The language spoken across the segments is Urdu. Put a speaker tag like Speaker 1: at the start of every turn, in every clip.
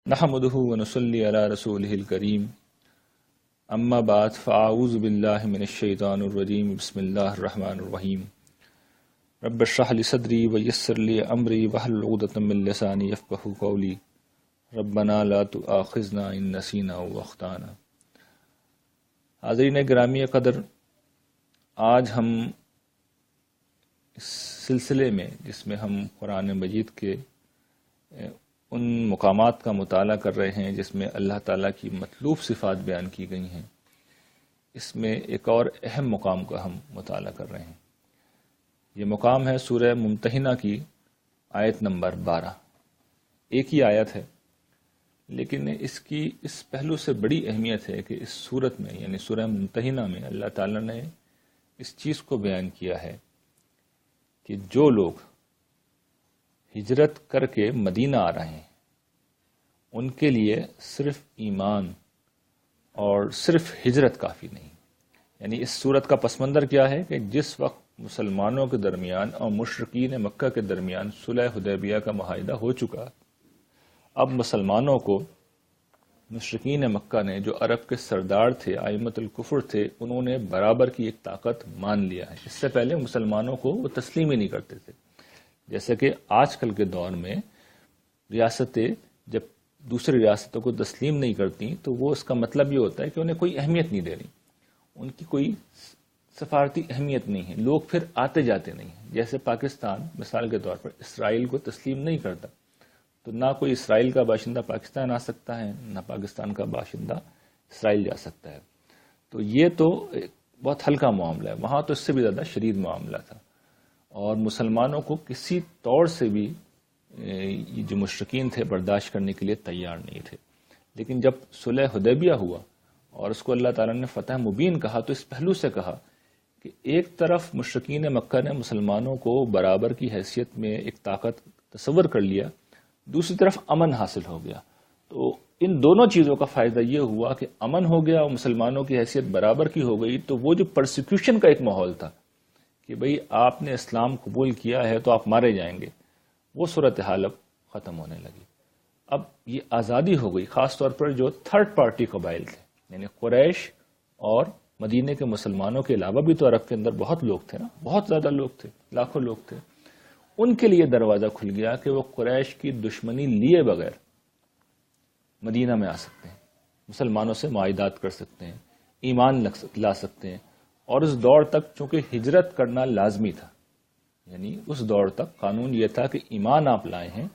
Speaker 1: نحمده ونصلي على رسوله الكريم اما بعد فاعوذ بالله من الشيطان الرجيم بسم الله الرحمن الرحيم رب اشرح لي صدري ويسر لي امري واحلل عقدة من لساني يفقهوا قولي ربنا لا تؤاخذنا ان نسينا او اخطانا۔ حاضرین گرامی قدر، آج ہم اس سلسلے میں جس میں ہم قرآن مجید کے ان مقامات کا مطالعہ کر رہے ہیں جس میں اللہ تعالیٰ کی مطلوب صفات بیان کی گئی ہیں، اس میں ایک اور اہم مقام کا ہم مطالعہ کر رہے ہیں۔ یہ مقام ہے سورہ ممتحنہ کی آیت نمبر 12۔ ایک ہی آیت ہے، لیکن اس کی اس پہلو سے بڑی اہمیت ہے کہ اس صورت میں یعنی سورہ ممتحنہ میں اللہ تعالیٰ نے اس چیز کو بیان کیا ہے کہ جو لوگ ہجرت کر کے مدینہ آ رہے ہیں ان کے لیے صرف ایمان اور صرف ہجرت کافی نہیں۔ یعنی اس صورت کا پس منظر کیا ہے کہ جس وقت مسلمانوں کے درمیان اور مشرکین مکہ کے درمیان صلح حدیبیہ کا معاہدہ ہو چکا، اب مسلمانوں کو مشرکین مکہ نے جو عرب کے سردار تھے، ائمۃ الکفر تھے، انہوں نے برابر کی ایک طاقت مان لیا ہے۔ اس سے پہلے مسلمانوں کو وہ تسلیم ہی نہیں کرتے تھے۔ جیسے کہ آج کل کے دور میں ریاستیں جب دوسری ریاستوں کو تسلیم نہیں کرتی تو وہ اس کا مطلب یہ ہوتا ہے کہ انہیں کوئی اہمیت نہیں دے رہی، ان کی کوئی سفارتی اہمیت نہیں ہے، لوگ پھر آتے جاتے نہیں ہیں۔ جیسے پاکستان مثال کے طور پر اسرائیل کو تسلیم نہیں کرتا تو نہ کوئی اسرائیل کا باشندہ پاکستان آ سکتا ہے، نہ پاکستان کا باشندہ اسرائیل جا سکتا ہے۔ تو یہ تو بہت ہلکا معاملہ ہے، وہاں تو اس سے بھی زیادہ شدید معاملہ تھا، اور مسلمانوں کو کسی طور سے بھی یہ جو مشرکین تھے برداشت کرنے کے لیے تیار نہیں تھے۔ لیکن جب صلح حدیبیہ ہوا اور اس کو اللہ تعالیٰ نے فتح مبین کہا تو اس پہلو سے کہا کہ ایک طرف مشرکین مکہ نے مسلمانوں کو برابر کی حیثیت میں ایک طاقت تصور کر لیا، دوسری طرف امن حاصل ہو گیا۔ تو ان دونوں چیزوں کا فائدہ یہ ہوا کہ امن ہو گیا اور مسلمانوں کی حیثیت برابر کی ہو گئی، تو وہ جو پرسیکیوشن کا ایک ماحول تھا کہ بھئی آپ نے اسلام قبول کیا ہے تو آپ مارے جائیں گے، وہ صورتحال اب ختم ہونے لگی۔ اب یہ آزادی ہو گئی، خاص طور پر جو تھرڈ پارٹی قبائل تھے، یعنی قریش اور مدینے کے مسلمانوں کے علاوہ بھی تو عرب کے اندر بہت لوگ تھے نا، بہت زیادہ لوگ تھے، لاکھوں لوگ تھے۔ ان کے لیے دروازہ کھل گیا کہ وہ قریش کی دشمنی لیے بغیر مدینہ میں آ سکتے ہیں، مسلمانوں سے معاہدات کر سکتے ہیں، ایمان لا سکتے ہیں۔ اور اس دور تک چونکہ ہجرت کرنا لازمی تھا، یعنی اس دور تک قانون یہ تھا کہ ایمان آپ لائے ہیں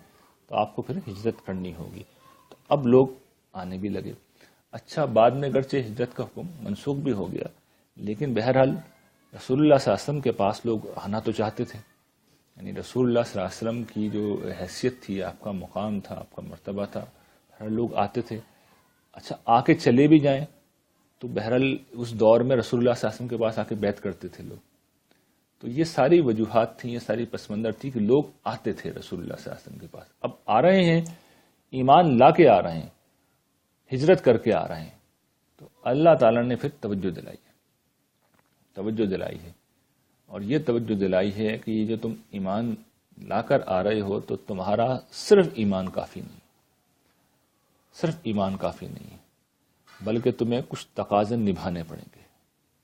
Speaker 1: تو آپ کو پھر ہجرت کرنی ہوگی، تو اب لوگ آنے بھی لگے۔ اچھا، بعد میں گرچہ ہجرت کا حکم منسوخ بھی ہو گیا، لیکن بہرحال رسول اللہ صلی اللہ علیہ وسلم کے پاس لوگ آنا تو چاہتے تھے۔ یعنی رسول اللہ صلی اللہ علیہ وسلم کی جو حیثیت تھی، آپ کا مقام تھا، آپ کا مرتبہ تھا، ہر لوگ آتے تھے۔ اچھا، آ کے چلے بھی جائیں تو بہرحال اس دور میں رسول اللہ صلی اللہ علیہ وسلم کے پاس آ کے بیعت کرتے تھے لوگ۔ تو یہ ساری وجوہات تھیں، یہ ساری پس منظر تھی کہ لوگ آتے تھے رسول اللہ صلی اللہ علیہ وسلم کے پاس۔ اب آ رہے ہیں، ایمان لا کے آ رہے ہیں، ہجرت کر کے آ رہے ہیں، تو اللہ تعالیٰ نے پھر توجہ دلائی ہے، اور یہ توجہ دلائی ہے کہ یہ جو تم ایمان لا کر آ رہے ہو تو تمہارا صرف ایمان کافی نہیں ہے، بلکہ تمہیں کچھ تقاضے نبھانے پڑیں گے۔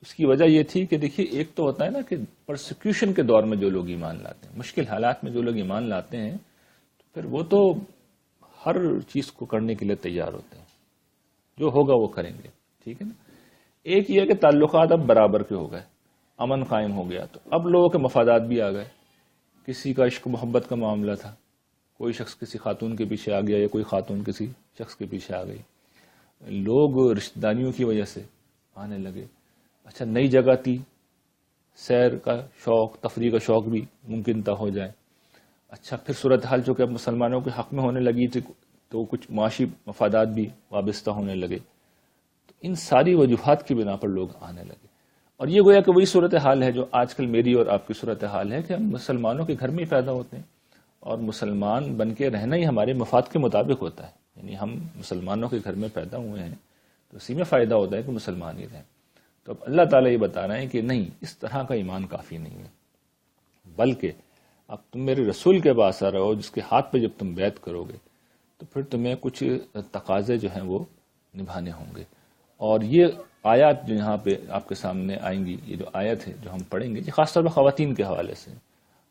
Speaker 1: اس کی وجہ یہ تھی کہ دیکھیے، ایک تو ہوتا ہے نا کہ پرسیکیوشن کے دور میں جو لوگ ایمان لاتے ہیں، مشکل حالات میں جو لوگ ایمان لاتے ہیں، تو پھر وہ تو ہر چیز کو کرنے کے لیے تیار ہوتے ہیں، جو ہوگا وہ کریں گے، ٹھیک ہے نا۔ ایک یہ کہ تعلقات اب برابر کے ہو گئے، امن قائم ہو گیا، تو اب لوگوں کے مفادات بھی آ گئے۔ کسی کا عشق محبت کا معاملہ تھا، کوئی شخص کسی خاتون کے پیچھے آ گیا یا کوئی خاتون کسی شخص کے پیچھے آ گئی، لوگ رشتہ داریوں کی وجہ سے آنے لگے۔ اچھا، نئی جگہ تھی، سیر کا شوق، تفریح کا شوق بھی ممکن تھا ہو جائے۔ اچھا، پھر صورتحال جو کہ اب مسلمانوں کے حق میں ہونے لگی تھی تو کچھ معاشی مفادات بھی وابستہ ہونے لگے، تو ان ساری وجوہات کی بنا پر لوگ آنے لگے۔ اور یہ گویا کہ وہی صورتحال ہے جو آج کل میری اور آپ کی صورتحال ہے کہ ہم مسلمانوں کے گھر میں ہی پیدا ہوتے ہیں، اور مسلمان بن کے رہنا ہی ہمارے مفاد کے مطابق ہوتا ہے۔ یعنی ہم مسلمانوں کے گھر میں پیدا ہوئے ہیں تو اسی میں فائدہ ہوتا ہے کہ مسلمان ہی رہیں۔ تو اب اللہ تعالیٰ یہ بتا رہے ہیں کہ نہیں، اس طرح کا ایمان کافی نہیں ہے، بلکہ اب تم میرے رسول کے پاس آ رہے ہو جس کے ہاتھ پہ جب تم بیعت کرو گے تو پھر تمہیں کچھ تقاضے جو ہیں وہ نبھانے ہوں گے. اور یہ آیات جو یہاں پہ آپ کے سامنے آئیں گی، یہ جو آیت ہے جو ہم پڑھیں گے، یہ خاص طور پر خواتین کے حوالے سے،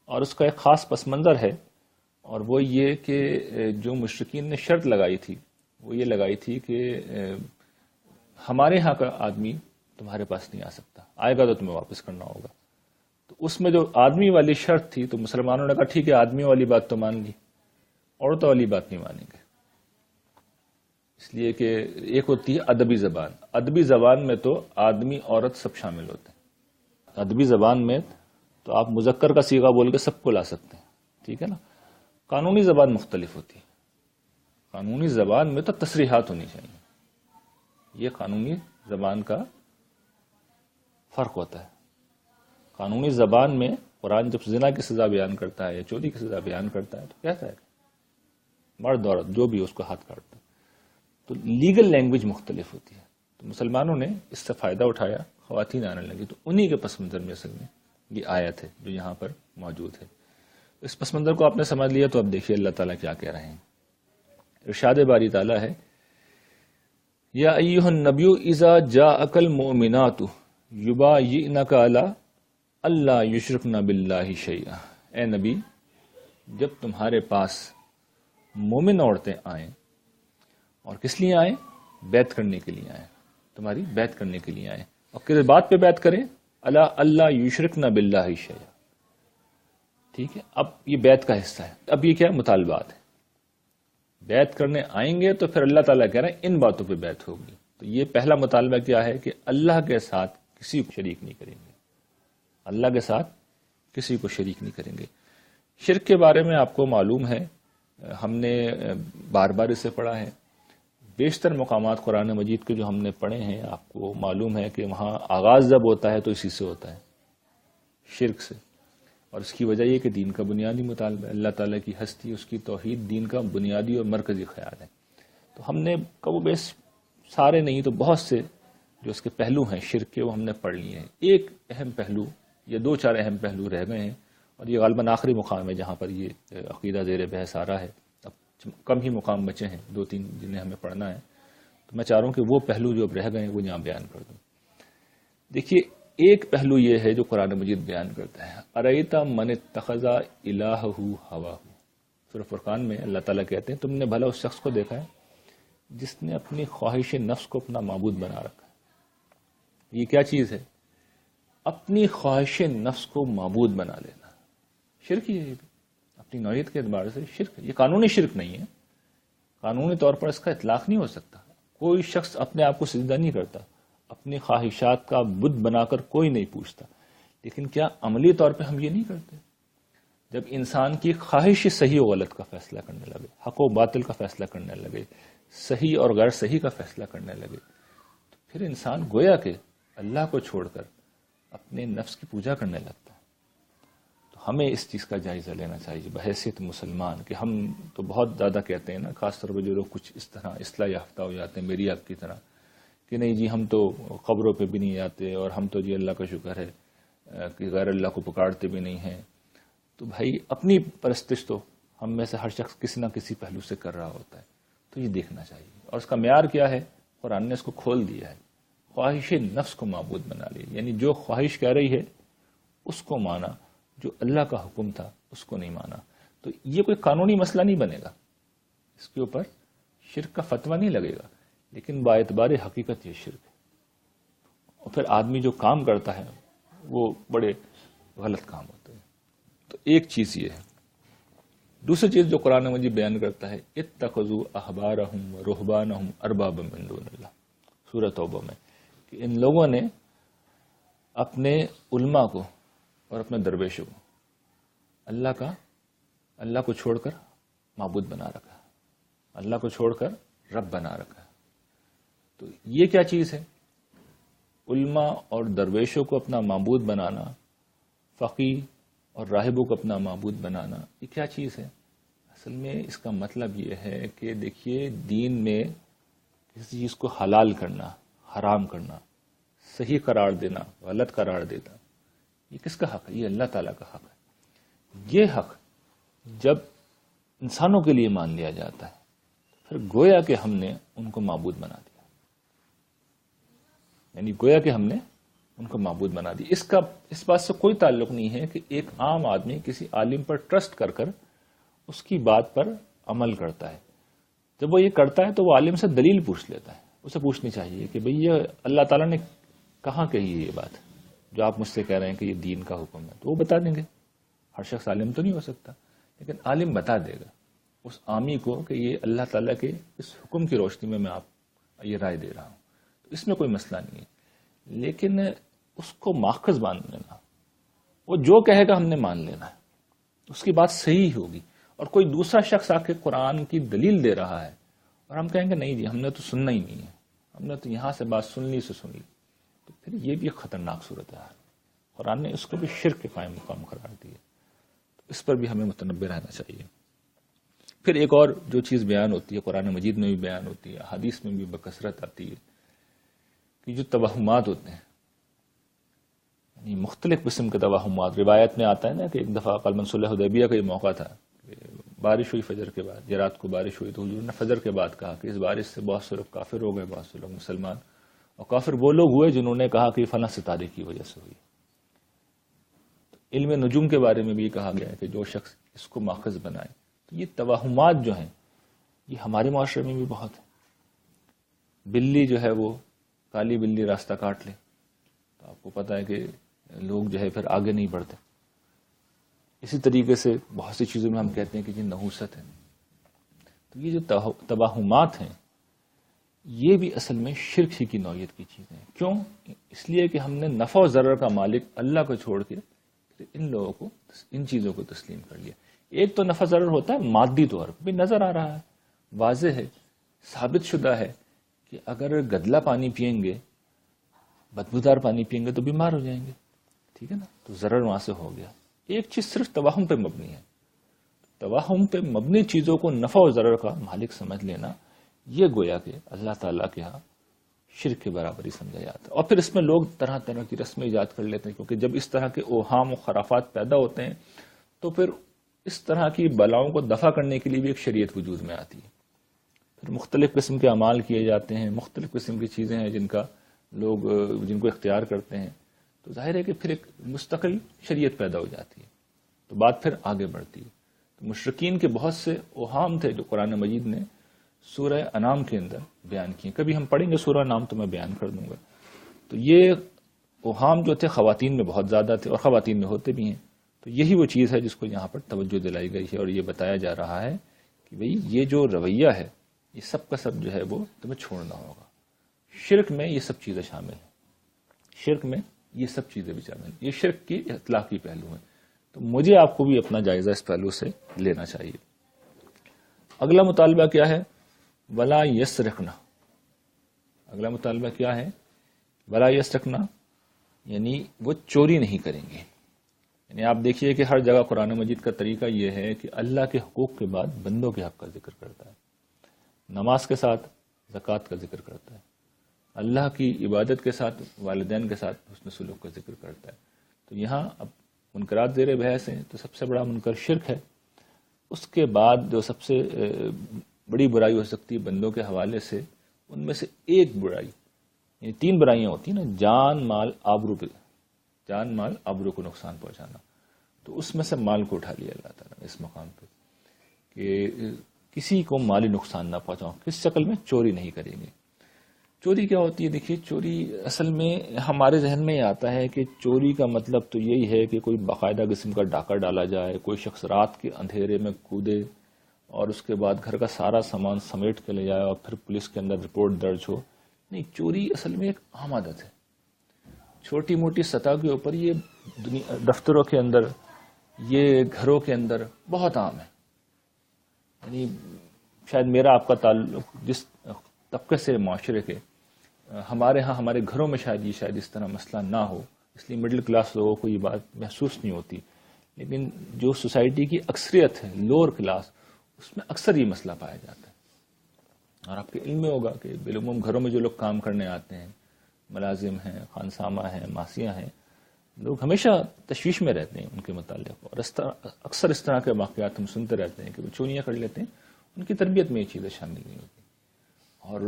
Speaker 1: اور اس کا ایک خاص پس منظر ہے، اور وہ یہ کہ جو مشرکین نے شرط لگائی تھی وہ یہ لگائی تھی کہ ہمارے ہاں کا آدمی تمہارے پاس نہیں آ سکتا، آئے گا تو تمہیں واپس کرنا ہوگا. تو اس میں جو آدمی والی شرط تھی تو مسلمانوں نے کہا ٹھیک ہے، آدمی والی بات تو مان لی، عورتوں والی بات نہیں مانیں گے. اس لیے کہ ایک ہوتی ہے ادبی زبان، ادبی زبان میں تو آدمی عورت سب شامل ہوتے ہیں. ادبی زبان میں تو آپ مذکر کا صیغہ بول کے سب کو لا سکتے ہیں، ٹھیک ہے نا. قانونی زبان مختلف ہوتی ہے. قانونی زبان میں تو تصریحات ہونی چاہیے، یہ قانونی زبان کا فرق ہوتا ہے. قانونی زبان میں قرآن جب زنا کی سزا بیان کرتا ہے یا چوری کی سزا بیان کرتا ہے تو کہتا ہے مرد عورت جو بھی اس کو ہاتھ کاٹتا ہے. تو لیگل لینگویج مختلف ہوتی ہے. تو مسلمانوں نے اس سے فائدہ اٹھایا، خواتین آنے لگی، تو انہی کے پس منظر میں اصل میں یہ آیت ہے جو یہاں پر موجود ہے. اس پس منظر کو آپ نے سمجھ لیا تو اب دیکھیے اللہ تعالیٰ کیا کہہ رہے ہیں. ارشاد باری تعالیٰ ہے یا ایھا النبی اذا جاءک المؤمنات یبایعنک علی اللہ یشرکن باللہ شیئا. اے نبی، جب تمہارے پاس مومن عورتیں آئیں، اور کس لیے آئیں؟ بیعت کرنے کے لیے آئیں، تمہاری بیعت کرنے کے لیے آئیں. اور کس بات پہ بیعت کریں؟ اللہ یشرکن باللہ شیئا. ٹھیک ہے، اب یہ بیعت کا حصہ ہے. اب یہ کیا مطالبات ہے؟ بیعت کرنے آئیں گے تو پھر اللہ تعالیٰ کہہ رہے ہیں ان باتوں پہ بیعت ہوگی. تو یہ پہلا مطالبہ کیا ہے کہ اللہ کے ساتھ کسی کو شریک نہیں کریں گے. اللہ کے ساتھ کسی کو شریک نہیں کریں گے. شرک کے بارے میں آپ کو معلوم ہے، ہم نے بار بار اسے پڑھا ہے. بیشتر مقامات قرآن مجید کے جو ہم نے پڑھے ہیں آپ کو معلوم ہے کہ وہاں آغاز جب ہوتا ہے تو اسی سے ہوتا ہے، شرک سے. اور اس کی وجہ یہ کہ دین کا بنیادی مطالبہ ہے، اللہ تعالیٰ کی ہستی، اس کی توحید دین کا بنیادی اور مرکزی خیال ہے. تو ہم نے کم و بیش سارے نہیں تو بہت سے جو اس کے پہلو ہیں شرک کے وہ ہم نے پڑھ لیے ہیں. ایک اہم پہلو یا دو چار اہم پہلو رہ گئے ہیں، اور یہ غالباً آخری مقام ہے جہاں پر یہ عقیدہ زیر بحث آ رہا ہے. اب کم ہی مقام بچے ہیں، دو تین جنہیں ہمیں پڑھنا ہے. تو میں چاہ رہا ہوں کہ وہ پہلو جو اب رہ گئے ہیں وہ یہاں بیان کر دوں. دیکھیے، ایک پہلو یہ ہے جو قرآن مجید بیان کرتا ہے، ارأیت من اتخذ الہہ ہواہ. سورہ فرقان میں اللہ تعالیٰ کہتے ہیں تم نے بھلا اس شخص کو دیکھا ہے جس نے اپنی خواہش نفس کو اپنا معبود بنا رکھا ہے. یہ کیا چیز ہے؟ اپنی خواہش نفس کو معبود بنا لینا. شرک ہی ہے، یہ بھی اپنی نوعیت کے اعتبار سے شرک ہے. یہ قانونی شرک نہیں ہے، قانونی طور پر اس کا اطلاق نہیں ہو سکتا. کوئی شخص اپنے آپ کو سجدہ نہیں کرتا، اپنی خواہشات کا بت بنا کر کوئی نہیں پوچھتا. لیکن کیا عملی طور پہ ہم یہ نہیں کرتے؟ جب انسان کی خواہش صحیح و غلط کا فیصلہ کرنے لگے، حق و باطل کا فیصلہ کرنے لگے، صحیح اور غیر صحیح کا فیصلہ کرنے لگے، تو پھر انسان گویا کہ اللہ کو چھوڑ کر اپنے نفس کی پوجا کرنے لگتا ہے. تو ہمیں اس چیز کا جائزہ لینا چاہیے بحیثیت مسلمان کہ ہم تو بہت زیادہ کہتے ہیں نا، خاص طور پہ جو لوگ کچھ اس طرح اصلاح یافتہ ہو جاتے ہیں میری آپ کی طرح، کہ نہیں جی ہم تو قبروں پہ بھی نہیں آتے، اور ہم تو جی اللہ کا شکر ہے کہ غیر اللہ کو پکارتے بھی نہیں ہیں. تو بھائی اپنی پرستش تو ہم میں سے ہر شخص کسی نہ کسی پہلو سے کر رہا ہوتا ہے. تو یہ دیکھنا چاہیے. اور اس کا معیار کیا ہے؟ قرآن نے اس کو کھول دیا ہے. خواہش نفس کو معبود بنا لی، یعنی جو خواہش کہہ رہی ہے اس کو مانا، جو اللہ کا حکم تھا اس کو نہیں مانا. تو یہ کوئی قانونی مسئلہ نہیں بنے گا، اس کے اوپر شرک کا فتویٰ نہیں لگے گا، لیکن با اعتبار حقیقت یہ شرک ہے. اور پھر آدمی جو کام کرتا ہے وہ بڑے غلط کام ہوتے ہیں. تو ایک چیز یہ ہے. دوسری چیز جو قرآن مجید بیان کرتا ہے، اتخذوا احبارہم ورہبانہم اربابا من دون اللہ، سورہ توبہ میں، کہ ان لوگوں نے اپنے علماء کو اور اپنے درویشوں کو اللہ کو چھوڑ کر معبود بنا رکھا، اللہ کو چھوڑ کر رب بنا رکھا. تو یہ کیا چیز ہے؟ علماء اور درویشوں کو اپنا معبود بنانا، فقیہ اور راہبوں کو اپنا معبود بنانا، یہ کیا چیز ہے؟ اصل میں اس کا مطلب یہ ہے کہ دیکھیے، دین میں کسی چیز کو حلال کرنا، حرام کرنا، صحیح قرار دینا، غلط قرار دینا، یہ کس کا حق ہے؟ یہ اللہ تعالیٰ کا حق ہے. یہ حق جب انسانوں کے لیے مان لیا جاتا ہے پھر گویا کہ ہم نے ان کو معبود بنا دیا، یعنی گویا کہ ہم نے ان کو معبود بنا دیا۔ اس بات سے کوئی تعلق نہیں ہے کہ ایک عام آدمی کسی عالم پر ٹرسٹ کر کر اس کی بات پر عمل کرتا ہے۔ جب وہ یہ کرتا ہے تو وہ عالم سے دلیل پوچھ لیتا ہے، اسے پوچھنی چاہیے کہ بھئی یہ اللہ تعالیٰ نے کہاں کہی ہے یہ بات جو آپ مجھ سے کہہ رہے ہیں کہ یہ دین کا حکم ہے، تو وہ بتا دیں گے۔ ہر شخص عالم تو نہیں ہو سکتا، لیکن عالم بتا دے گا اس عامی کو کہ یہ اللہ تعالیٰ کے اس حکم کی روشنی میں آپ یہ رائے دے رہا ہوں، تو اس میں کوئی مسئلہ نہیں ہے۔ لیکن اس کو ماخذ مان لینا، وہ جو کہے گا ہم نے مان لینا ہے، اس کی بات صحیح ہوگی، اور کوئی دوسرا شخص آ کے قرآن کی دلیل دے رہا ہے اور ہم کہیں گے نہیں جی ہم نے تو سننا ہی نہیں ہے، ہم نے تو یہاں سے بات سن لی سے سن لی، تو پھر یہ بھی ایک خطرناک صورت ہے۔ قرآن نے اس کو بھی شرک کے قائم مقام قرار دیا، تو اس پر بھی ہمیں متنبہ رہنا چاہیے۔ پھر ایک اور جو چیز بیان ہوتی ہے، قرآن مجید میں بھی بیان ہوتی ہے، حدیث میں بھی بکثرت آتی ہے، کہ جو توہمات ہوتے ہیں، یعنی مختلف قسم کے توہمات۔ روایت میں آتا ہے نا کہ ایک دفعہ قلمن صلح حدیبیہ کا یہ موقع تھا، بارش ہوئی فجر کے بعد، یہ رات کو بارش ہوئی، تو حضور نے فجر کے بعد کہا کہ اس بارش سے بہت سے لوگ کافر ہو گئے، بہت سے لوگ مسلمان، اور کافر وہ لوگ ہوئے جنہوں نے کہا کہ فلاں ستارے کی وجہ سے ہوئی۔ علم نجوم کے بارے میں بھی کہا گیا ہے کہ جو شخص اس کو ماخذ بنائے، تو یہ توہمات جو ہیں یہ ہمارے معاشرے میں بھی بہت ہے۔ بلی جو ہے وہ کالی بلی راستہ کاٹ لے تو آپ کو پتہ ہے کہ لوگ جو ہے پھر آگے نہیں بڑھتے۔ اسی طریقے سے بہت سی چیزوں میں ہم کہتے ہیں کہ یہ نحوست ہے۔ تو یہ جو توہمات ہیں یہ بھی اصل میں شرک ہی کی نوعیت کی چیزیں ہیں۔ کیوں؟ اس لیے کہ ہم نے نفع و ضرر کا مالک اللہ کو چھوڑ کے ان لوگوں کو، ان چیزوں کو تسلیم کر لیا۔ ایک تو نفع ضرر ہوتا ہے مادی طور پہ بھی نظر آ رہا ہے، واضح ہے، ثابت شدہ ہے کہ اگر گدلا پانی پئیں گے، بدبودار پانی پئیں گے تو بیمار ہو جائیں گے، ٹھیک ہے نا، تو ضرر وہاں سے ہو گیا۔ ایک چیز صرف توہم پہ مبنی ہے، توہم پہ مبنی چیزوں کو نفع و ضرر کا مالک سمجھ لینا، یہ گویا کہ اللہ تعالیٰ کے ہاں شرک کے برابر ہی سمجھا جاتا ہے۔ اور پھر اس میں لوگ طرح طرح کی رسمیں ایجاد کر لیتے ہیں، کیونکہ جب اس طرح کے اوہام و خرافات پیدا ہوتے ہیں تو پھر اس طرح کی بلاؤں کو دفع کرنے کے لیے بھی ایک شریعت وجود میں آتی ہے۔ پھر مختلف قسم کے اعمال کیے جاتے ہیں، مختلف قسم کی چیزیں ہیں جن کو اختیار کرتے ہیں، تو ظاہر ہے کہ پھر ایک مستقل شریعت پیدا ہو جاتی ہے، تو بات پھر آگے بڑھتی ہے۔ تو مشرکین کے بہت سے اوہام تھے جو قرآن مجید نے سورہ انعام کے اندر بیان کیے، کبھی ہم پڑھیں گے سورہ انعام تو میں بیان کر دوں گا۔ تو یہ اوہام جو تھے خواتین میں بہت زیادہ تھے، اور خواتین میں ہوتے بھی ہیں، تو یہی وہ چیز ہے جس کو یہاں پر توجہ دلائی گئی ہے، اور یہ بتایا جا رہا ہے کہ بھئی یہ جو رویہ ہے یہ سب کا سب جو ہے وہ تمہیں چھوڑنا ہوگا۔ شرک میں یہ سب چیزیں شامل ہیں، شرک میں یہ سب چیزیں بھی شامل ہیں، یہ شرک کی اطلاقی پہلو ہیں، تو مجھے آپ کو بھی اپنا جائزہ اس پہلو سے لینا چاہیے۔ اگلا مطالبہ کیا ہے؟ ولا یسرقنا۔ اگلا مطالبہ کیا ہے؟ ولا یسرقنا، یعنی وہ چوری نہیں کریں گے۔ یعنی آپ دیکھیے کہ ہر جگہ قرآن مجید کا طریقہ یہ ہے کہ اللہ کے حقوق کے بعد بندوں کے حق کا ذکر کرتا ہے، نماز کے ساتھ زکوٰۃ کا ذکر کرتا ہے، اللہ کی عبادت کے ساتھ والدین کے ساتھ حسن سلوک کا ذکر کرتا ہے۔ تو یہاں اب منکرات زیر بحث ہیں، تو سب سے بڑا منکر شرک ہے۔ اس کے بعد جو سب سے بڑی برائی ہو سکتی ہے بندوں کے حوالے سے، ان میں سے ایک برائی، یعنی تین برائیاں ہوتی ہیں نا، جان مال آبرو کو نقصان پہنچانا، تو اس میں سے مال کو اٹھا لیا اللہ تعالیٰ نے اس مقام پہ کہ کسی کو مالی نقصان نہ پہنچاؤ۔ کس شکل میں؟ چوری نہیں کریں گے۔ چوری کیا ہوتی ہے؟ دیکھیے چوری اصل میں ہمارے ذہن میں یہ آتا ہے کہ چوری کا مطلب تو یہی ہے کہ کوئی باقاعدہ قسم کا ڈاکہ ڈالا جائے، کوئی شخص رات کے اندھیرے میں کودے اور اس کے بعد گھر کا سارا سامان سمیٹ کے لے جائے اور پھر پولیس کے اندر رپورٹ درج ہو۔ نہیں، چوری اصل میں ایک عام عادت ہے، چھوٹی موٹی سطح کے اوپر، یہ دفتروں کے اندر، یہ گھروں کے اندر بہت عام ہے۔ یعنی شاید میرا آپ کا تعلق جس طبقے سے معاشرے کے، ہمارے ہاں ہمارے گھروں میں شاید اس طرح مسئلہ نہ ہو، اس لیے مڈل کلاس لوگوں کو یہ بات محسوس نہیں ہوتی، لیکن جو سوسائٹی کی اکثریت ہے، لوور کلاس، اس میں اکثر یہ مسئلہ پایا جاتا ہے۔ اور آپ کے علم میں ہوگا کہ بالعموم گھروں میں جو لوگ کام کرنے آتے ہیں، ملازم ہیں، خانسامہ ہیں، ماسیاں ہیں، لوگ ہمیشہ تشویش میں رہتے ہیں ان کے متعلق، اور اکثر اس طرح کے واقعات ہم سنتے رہتے ہیں کہ وہ چوریاں کر لیتے ہیں ان کی تربیت میں یہ چیزیں شامل نہیں ہوتی. اور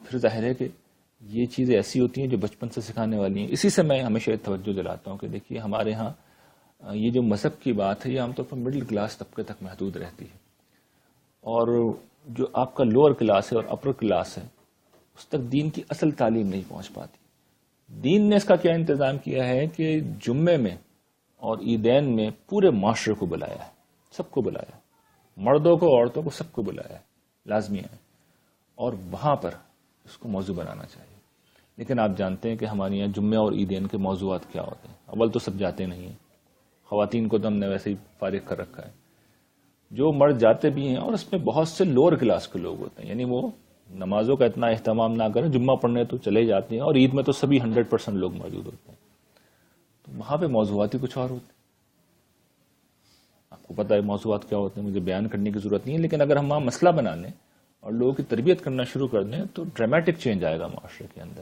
Speaker 1: پھر ظاہر ہے کہ یہ چیزیں ایسی ہوتی ہیں جو بچپن سے سکھانے والی ہیں. اسی سے میں ہمیشہ توجہ دلاتا ہوں کہ دیکھیے ہمارے ہاں یہ جو مذہب کی بات ہے یہ عام طور پر مڈل کلاس طبقے تک محدود رہتی ہے، اور جو آپ کا لوور کلاس ہے اور اپر کلاس ہے اس تک دین کی اصل تعلیم نہیں پہنچ پاتی. دین نے اس کا کیا انتظام کیا ہے کہ جمعے میں اور عیدین میں پورے معاشرے کو بلایا ہے، سب کو بلایا، مردوں کو عورتوں کو سب کو بلایا ہے، لازمی ہے، اور وہاں پر اس کو موضوع بنانا چاہیے. لیکن آپ جانتے ہیں کہ ہمارے یہاں جمعہ اور عیدین کے موضوعات کیا ہوتے ہیں. اول تو سب جاتے نہیں ہیں، خواتین کو تو ہم نے ویسے ہی فارغ کر رکھا ہے. جو مرد جاتے بھی ہیں اور اس میں بہت سے لوور کلاس کے لوگ ہوتے ہیں، یعنی وہ نمازوں کا اتنا اہتمام نہ کریں، جمعہ پڑھنے تو چلے جاتے ہیں، اور عید میں تو سبھی 100% لوگ موجود ہوتے ہیں. تو وہاں پہ موضوعات ہی کچھ اور ہوتے ہیں. آپ کو پتا ہے موضوعات کیا ہوتے ہیں، مجھے بیان کرنے کی ضرورت نہیں ہے، لیکن اگر ہم وہاں مسئلہ بنا لیں اور لوگوں کی تربیت کرنا شروع کر دیں تو ڈرامیٹک چینج آئے گا معاشرے کے اندر.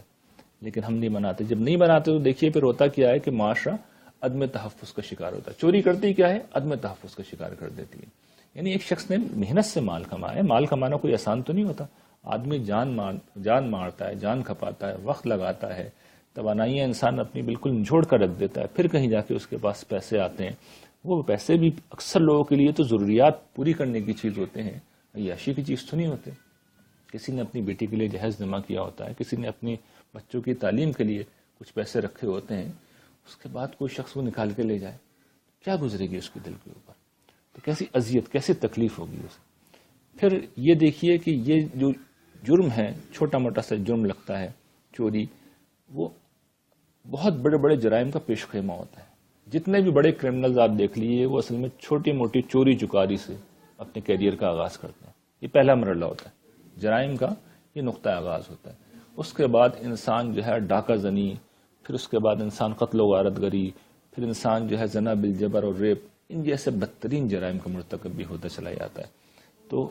Speaker 1: لیکن ہم نہیں بناتے. جب نہیں بناتے تو دیکھیے پھر ہوتا کیا ہے کہ معاشرہ عدم تحفظ کا شکار ہوتا ہے. چوری کرتی کیا ہے؟ عدم تحفظ کا شکار کر دیتی ہے. یعنی ایک شخص نے محنت سے مال کمایا. مال کمانا کوئی آسان تو نہیں ہوتا. آدمی جان مارتا ہے، جان کھپاتا ہے، وقت لگاتا ہے، توانائیاں انسان اپنی بالکل نچوڑ کر رکھ دیتا ہے، پھر کہیں جا کے اس کے پاس پیسے آتے ہیں. وہ پیسے بھی اکثر لوگوں کے لیے تو ضروریات پوری کرنے کی چیز ہوتے ہیں، عیاشی کی چیز تو نہیں ہوتے. کسی نے اپنی بیٹی کے لیے جہیز جمع کیا ہوتا ہے، کسی نے اپنی بچوں کی تعلیم کے لیے کچھ پیسے رکھے ہوتے ہیں. اس کے بعد کوئی شخص وہ نکال کے لے جائے، کیا گزرے گی اس کے دل کے اوپر؟ تو کیسی اذیت، کیسی تکلیف ہوگی اسے. پھر یہ دیکھیے کہ یہ جو جرم ہے، چھوٹا موٹا سا جرم لگتا ہے چوری، وہ بہت بڑے بڑے جرائم کا پیش خیمہ ہوتا ہے. جتنے بھی بڑے کرمنلز آپ دیکھ لیجیے وہ اصل میں چھوٹی موٹی چوری چکاری سے اپنے کیریئر کا آغاز کرتے ہیں. یہ پہلا مرحلہ ہوتا ہے جرائم کا، یہ نقطہ آغاز ہوتا ہے. اس کے بعد انسان جو ہے ڈاکہ زنی، پھر اس کے بعد انسان قتل و غارت گری، پھر انسان جو ہے زنا بالجبر اور ریپ، ان جیسے بدترین جرائم کا مرتکب بھی ہوتا چلا جاتا ہے. تو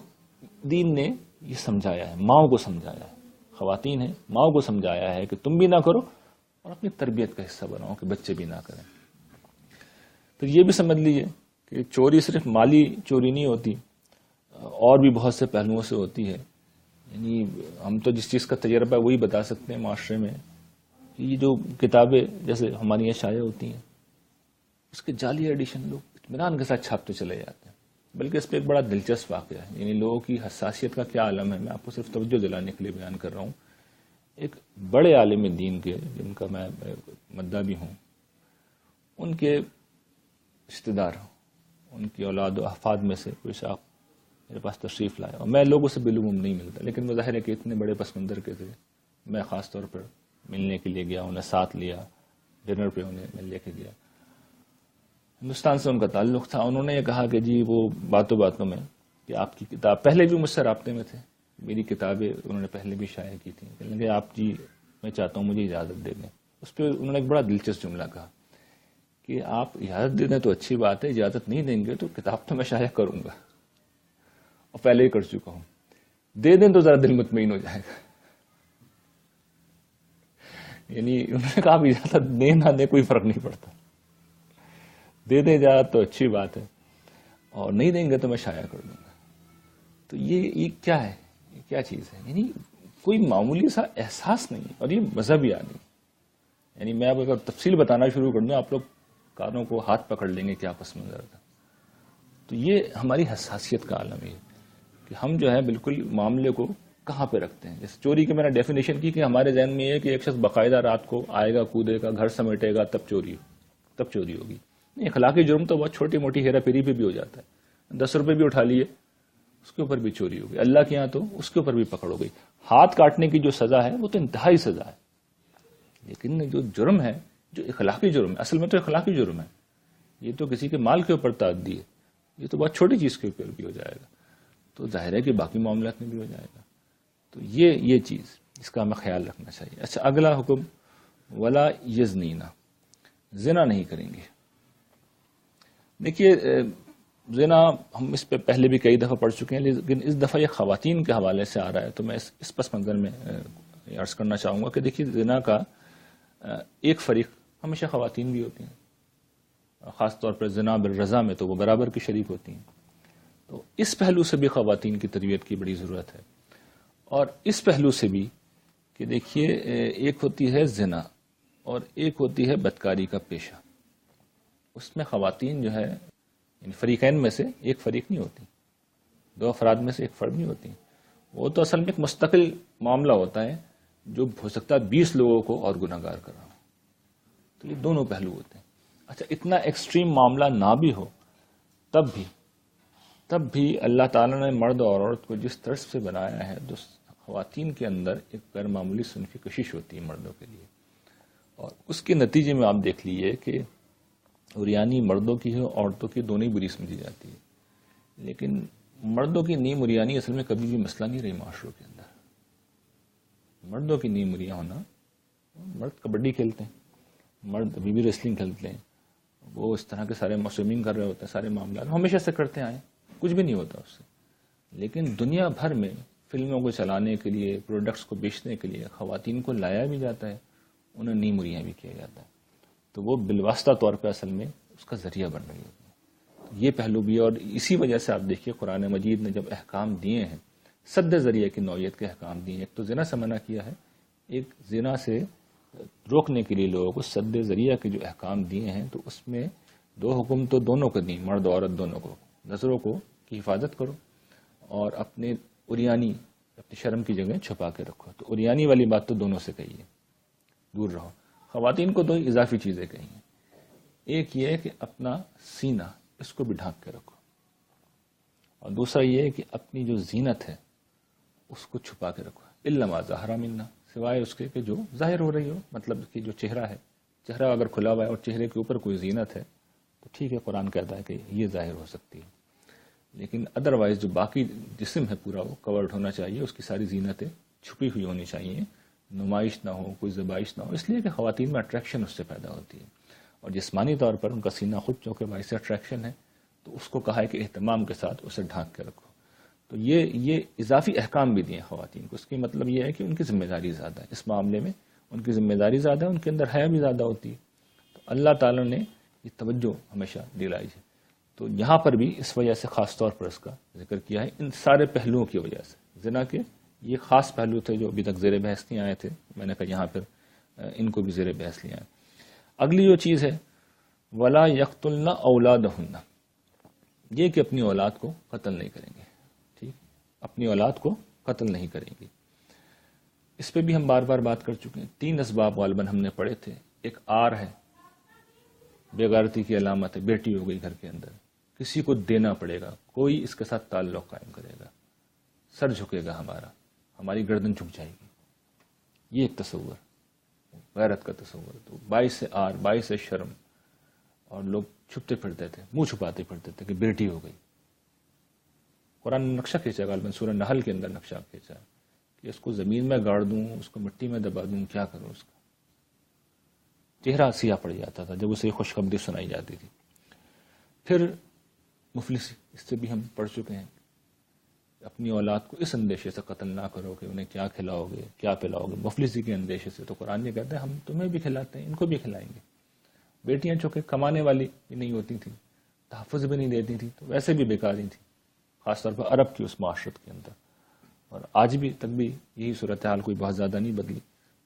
Speaker 1: دین نے یہ سمجھایا ہے، ماؤں کو سمجھایا ہے، خواتین ہیں ماؤں کو سمجھایا ہے کہ تم بھی نہ کرو اور اپنی تربیت کا حصہ بناؤ کہ بچے بھی نہ کریں. پھر یہ بھی سمجھ لیجئے کہ چوری صرف مالی چوری نہیں ہوتی، اور بھی بہت سے پہلوؤں سے ہوتی ہے. یعنی ہم تو جس چیز کا تجربہ ہے وہی بتا سکتے ہیں معاشرے میں. یہ جو کتابیں جیسے ہماری یہاں شائع ہوتی ہیں، اس کے جعلی ایڈیشن لوگ اطمینان کے ساتھ چھاپتے چلے جاتے ہیں. بلکہ اس پہ ایک بڑا دلچسپ واقعہ ہے، یعنی لوگوں کی حساسیت کا کیا عالم ہے، میں آپ کو صرف توجہ دلانے کے لیے بیان کر رہا ہوں. ایک بڑے عالم دین کے، جن کا میں مدعا بھی ہوں، ان کے رشتہ دار، ان کی اولاد و احفاد میں سے کوئی صاحب میرے پاس تشریف لائے، اور میں لوگوں سے بالعموم نہیں ملتا، لیکن مظاہر ہے کہ اتنے بڑے پس منظر کے تھے. میں خاص طور پر ملنے کے لیے گیا، انہیں ساتھ لیا، ڈنر پہ انہیں میں لے کے گیا. ہندوستان سے ان کا تعلق تھا. انہوں نے یہ کہا کہ جی وہ باتوں باتوں میں کہ آپ کی کتاب، پہلے بھی مجھ سے رابطے میں تھے، میری کتابیں انہوں نے پہلے بھی شائع کی تھیں، کہنے لگے آپ جی میں چاہتا ہوں مجھے اجازت دے دیں. اس پہ انہوں نے ایک بڑا دلچسپ جملہ کہا کہ آپ اجازت دے دیں تو اچھی بات ہے، اجازت نہیں دیں گے تو کتاب تو میں شائع کروں گا، اور پہلے ہی کر چکا ہوں. دے دیں تو ذرا دل مطمئن ہو جائے گا. یعنی انہوں نے کہا اجازت دیں نہ دیں کوئی فرق نہیں پڑتا، دے دیں اجازت تو اچھی بات ہے، اور نہیں دیں گے تو میں شائع کر دوں گا. تو یہ کیا ہے، یہ کیا چیز ہے؟ یعنی کوئی معمولی سا احساس نہیں، اور یہ مذہبی آدمی. یعنی میں اب اگر تفصیل بتانا شروع کر دوں آپ لوگ کانوں کو ہاتھ پکڑ لیں گے کیا پس منظر تھا. تو یہ ہماری حساسیت کا عالم ہے کہ ہم جو ہے بالکل معاملے کو کہاں پہ رکھتے ہیں. جیسے چوری کی میں نے ڈیفینیشن کی کہ ہمارے ذہن میں یہ ہے کہ ایک شخص باقاعدہ رات کو آئے گا، کودے گا، گھر سمیٹے گا، تب چوری ہوگی. نہیں، اخلاقی جرم تو بہت چھوٹی موٹی ہیرا پھیری پہ بھی ہو جاتا ہے. 10 روپے بھی اٹھا لیے اس کے اوپر بھی چوری ہو گئی. اللہ کے یہاں تو اس کے اوپر بھی پکڑ ہو گئی. ہاتھ کاٹنے کی جو سزا ہے وہ تو انتہائی سزا ہے. لیکن جو جرم ہے، جو اخلاقی جرم ہے، اصل میں تو اخلاقی جرم ہے، یہ تو کسی کے مال کے اوپر تعدی ہے، یہ تو بہت چھوٹی چیز کے اوپر بھی ہو جائے گا. تو ظاہر ہے کہ باقی معاملات میں بھی ہو جائے گا. تو یہ چیز، اس کا ہمیں خیال رکھنا چاہیے. اچھا، اگلا حکم ولا یزنینا، زنا نہیں کریں گے. دیکھیے زنا ہم اس پہ پہلے بھی کئی دفعہ پڑھ چکے ہیں، لیکن اس دفعہ یہ خواتین کے حوالے سے آ رہا ہے. تو میں اس پس منظر میں عرض کرنا چاہوں گا کہ دیکھیے زنا کا ایک فریق ہمیشہ خواتین بھی ہوتی ہیں، خاص طور پر زنا بالرضا میں تو وہ برابر کی شریک ہوتی ہیں. تو اس پہلو سے بھی خواتین کی تربیت کی بڑی ضرورت ہے، اور اس پہلو سے بھی کہ دیکھیے ایک ہوتی ہے زنا اور ایک ہوتی ہے بدکاری کا پیشہ، اس میں خواتین جو ہے فریقین میں سے ایک فریق نہیں ہوتی، دو افراد میں سے ایک فرد نہیں ہوتی، وہ تو اصل میں ایک مستقل معاملہ ہوتا ہے جو ہو سکتا ہے 20 لوگوں کو اور گناہگار کر رہا ہو. تو یہ دونوں پہلو ہوتے ہیں. اچھا اتنا ایکسٹریم معاملہ نہ بھی ہو تب بھی اللہ تعالیٰ نے مرد اور عورت کو جس طرح سے بنایا ہے تو خواتین کے اندر ایک غیر معمولی صنفی کشش ہوتی ہے مردوں کے لیے، اور اس کے نتیجے میں آپ دیکھ لیجئے کہ اریانی مردوں کی ہو عورتوں کی دونوں ہی بری سمجھی جاتی ہے. لیکن مردوں کی نیم اریانی اصل میں کبھی بھی مسئلہ نہیں رہی معاشروں کے اندر. مردوں کی نیم اریا ہونا، مرد کبڈی کھیلتے ہیں، مرد ابھی بھی ریسلنگ کھیلتے ہیں، وہ اس طرح کے سارے سوئمنگ کر رہے ہوتے ہیں، سارے معاملات ہمیشہ سے کرتے آئے، کچھ بھی نہیں ہوتا اس سے. لیکن دنیا بھر میں فلموں کو چلانے کے لیے، پروڈکٹس کو بیچنے کے لیے خواتین کو لایا بھی جاتا ہے، انہیں نیم اریاں بھی کیا جاتا ہے. تو وہ بالواسطہ طور پہ اصل میں اس کا ذریعہ بن رہی ہوتی ہے. یہ پہلو بھی، اور اسی وجہ سے آپ دیکھیے قرآن مجید نے جب احکام دیے ہیں، سد ذریعہ کی نوعیت کے احکام دیے ہیں. ایک تو زنا سے منع کیا ہے، ایک زنا سے روکنے کے لیے لوگوں کو سد ذریعہ کے جو احکام دیے ہیں، تو اس میں دو حکم تو دونوں کو دیں، مرد عورت دونوں کو. نظروں کو کی حفاظت کرو اور اپنے اریانی، اپنی شرم کی جگہ چھپا کے رکھو. تو اریانی والی بات تو دونوں سے کہی ہے، دور رہو. خواتین کو دو اضافی چیزیں کہی ہیں. ایک یہ ہے کہ اپنا سینہ اس کو بھی ڈھانک کے رکھو، اور دوسرا یہ ہے کہ اپنی جو زینت ہے اس کو چھپا کے رکھو. الا ما ظہر منا، سوائے اس کے کہ جو ظاہر ہو رہی ہو، مطلب کہ جو چہرہ ہے، چہرہ اگر کھلا ہوا ہے اور چہرے کے اوپر کوئی زینت ہے تو ٹھیک ہے، قرآن کہتا ہے کہ یہ ظاہر ہو سکتی ہے. لیکن ادروائز جو باقی جسم ہے پورا وہ کورڈ ہونا چاہیے، اس کی ساری زینتیں چھپی ہوئی ہونی چاہیے، نمائش نہ ہو، کوئی زبائش نہ ہو. اس لیے کہ خواتین میں اٹریکشن اس سے پیدا ہوتی ہے، اور جسمانی طور پر ان کا سینہ خود چونکہ باعث اٹریکشن ہے، تو اس کو کہا ہے کہ اہتمام کے ساتھ اسے ڈھانک کے رکھو. تو یہ اضافی احکام بھی دیے خواتین کو. اس کی مطلب یہ ہے کہ ان کی ذمہ داری زیادہ ہے اس معاملے میں، ان کی ذمہ داری زیادہ ہے، ان کے اندر حیا بھی زیادہ ہوتی ہے. تو اللہ تعالیٰ نے یہ توجہ ہمیشہ دلائی ہے. تو یہاں پر بھی اس وجہ سے خاص طور پر اس کا ذکر کیا ہے، ان سارے پہلوؤں کی وجہ سے. زنا کے یہ خاص پہلو تھے جو ابھی تک زیر بحث نہیں آئے تھے، میں نے کہا یہاں پھر ان کو بھی زیر بحث لیا ہے. اگلی جو چیز ہے وَلَا يَقْتُلْنَ أَوْلَادَهُنَّ، یہ کہ اپنی اولاد کو قتل نہیں کریں گے. ٹھیک، اپنی اولاد کو قتل نہیں کریں گے. اس پہ بھی ہم بار بار بات کر چکے ہیں. 3 اسباب غالباً ہم نے پڑھے تھے. ایک آر ہے، بے غیرتی کی علامت ہے، بیٹی ہو گئی گھر کے اندر، کسی کو دینا پڑے گا، کوئی اس کے ساتھ تعلق قائم کرے گا، سر جھکے گا ہمارا، ہماری گردن جھک جائے گی. یہ ایک تصور، غیرت کا تصور. تو باعث آر، باعث شرم، اور لوگ چھپتے پھرتے تھے، منہ چھپاتے پھرتے تھے کہ بیٹی ہو گئی. قرآن نے نقشہ کھینچا، غالباً سورہ نحل کے اندر نقشہ کھینچا کہ اس کو زمین میں گاڑ دوں، اس کو مٹی میں دبا دوں، کیا کروں. اس کا چہرہ سیاہ پڑ جاتا تھا جب اسے خوشخبری سنائی جاتی تھی. پھر مفلسی، اس سے بھی ہم پڑھ چکے ہیں، اپنی اولاد کو اس اندیشے سے قتل نہ کرو کہ انہیں کیا کھلاؤ گے، کیا پلاؤ گے، مفلسی کے اندیشے سے. تو قرآن یہ کہتا ہے ہم تمہیں بھی کھلاتے ہیں، ان کو بھی کھلائیں گے. بیٹیاں چونکہ کمانے والی بھی نہیں ہوتی تھیں، تحفظ بھی نہیں دیتی تھیں، تو ویسے بھی بیکار ہی تھیں، خاص طور پر عرب کی اس معاشرت کے اندر. اور آج بھی تک بھی یہی صورتحال، کوئی بہت زیادہ نہیں بدلی.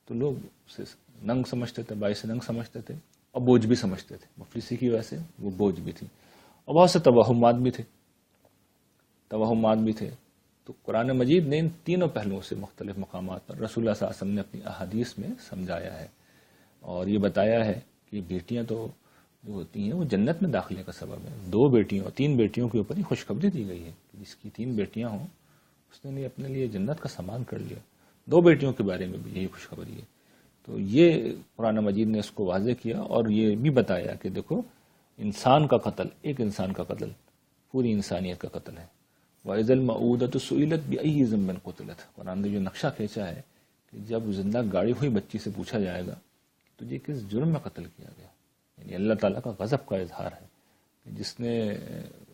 Speaker 1: تو لوگ اسے ننگ سمجھتے تھے، باعث ننگ سمجھتے تھے، اور بوجھ بھی سمجھتے تھے. مفلسی کی وجہ سے وہ بوجھ بھی تھی، اور بہت سے توہمات بھی تھے. تو قرآن مجید نے ان تینوں پہلوؤں سے مختلف مقامات پر رسول اللہ صلی اللہ علیہ وسلم نے اپنی احادیث میں سمجھایا ہے، اور یہ بتایا ہے کہ بیٹیاں تو جو ہوتی ہیں وہ جنت میں داخلے کا سبب ہے. 2 بیٹیوں، 3 بیٹیوں کے اوپر ہی خوشخبری دی گئی ہے کہ جس کی 3 بیٹیاں ہوں اس نے اپنے لیے جنت کا سامان کر لیا. 2 بیٹیوں کے بارے میں بھی یہی خوشخبری ہے. تو یہ قرآن مجید نے اس کو واضح کیا، اور یہ بھی بتایا کہ دیکھو انسان کا قتل، ایک انسان کا قتل پوری انسانیت کا قتل ہے. وَإِذَا الْمَوْءُودَةُ سُئِلَتْ بِأَيِّ ذَنبٍ قُتِلَتْ، قرآن نے جو نقشہ کھینچا ہے کہ جب زندہ گاڑی ہوئی بچی سے پوچھا جائے گا تو یہ کس جرم میں قتل کیا گیا. یعنی اللہ تعالیٰ کا غضب کا اظہار ہے کہ جس نے،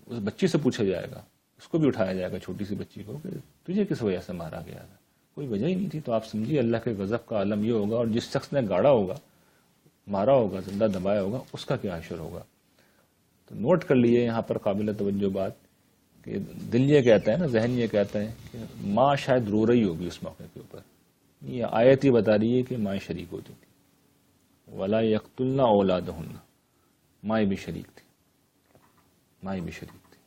Speaker 1: اس بچی سے پوچھا جائے گا، اس کو بھی اٹھایا جائے گا، چھوٹی سی بچی کو، کہ تجھے کس وجہ سے مارا گیا تھا، کوئی وجہ ہی نہیں تھی. تو آپ سمجھیے اللہ کے غضب کا عالم یہ ہوگا، اور جس شخص نے گاڑا ہوگا، مارا ہوگا، زندہ دبایا ہوگا، اس کا کیا حشر ہوگا. تو نوٹ کر لیے یہاں پر قابل توجہ بات کہ دل یہ کہتا ہے نا، ذہن یہ کہتا ہے کہ ماں شاید رو رہی ہوگی اس موقع کے اوپر. یہ آیت ہی بتا رہی ہے کہ مائیں شریک ہوتی تھی. ولا یقتلن اولادہن، مائیں بھی شریک تھی، مائیں بھی شریک تھی.